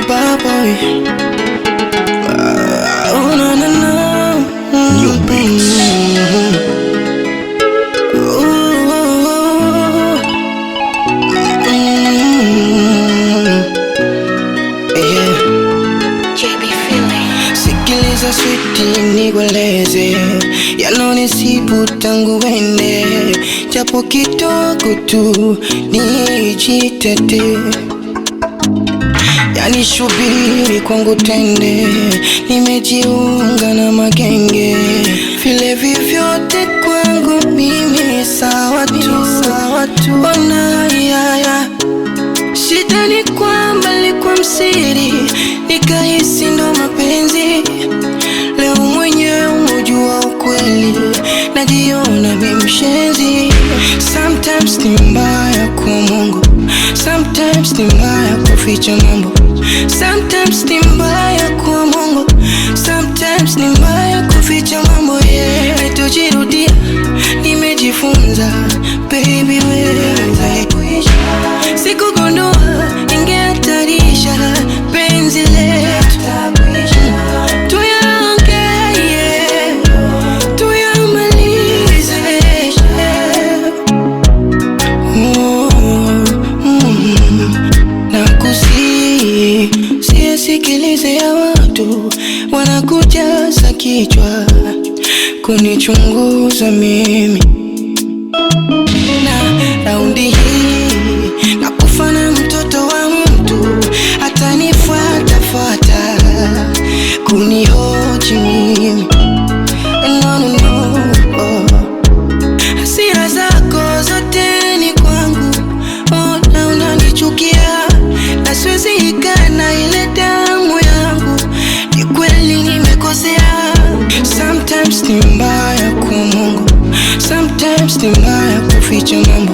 bad boy. Oh no no no. New beats. Sikiliza sweetie nikueleze yanonisibu tangu wende, japo kidogo tu nijitete. Yani shubiri kwangu tende, nimejiunga na magenge. Vile vivyote kwangu mimi sawa tu. Ona yaya, shida ni kwamba likuwa msiri, nikahisi ndo mapenzi. Leo mwenyewe umejua ukweli, najiona mimi mshenzi. Sometimes ni mbaya kwa Mungu, sometimes ni mbaya kuficha mambo. Sometimes ni mbaya kwa Mungu, sometimes ni mbaya kuficha mambo. Yeah, haitojirudia, nimejifunza baby wewe. Sikugundua ingehatarisha penzi letu. Tuyaongee, tuyamalize. Nakusihi, siyasikilize ya watu wanakujaza kichwa kunichunguza mimi. Na raundi hii nakufa na mtoto wa mtu, atanifuata kunihoji mimi. No. Hasira zako zote ni kwangu, na unanichukia, na siwezi ikana ile damu yangu. Ni kweli nimekosea. Sometimes ni mbaya kwa Mungu, sometimes ni mbaya kuficha mambo.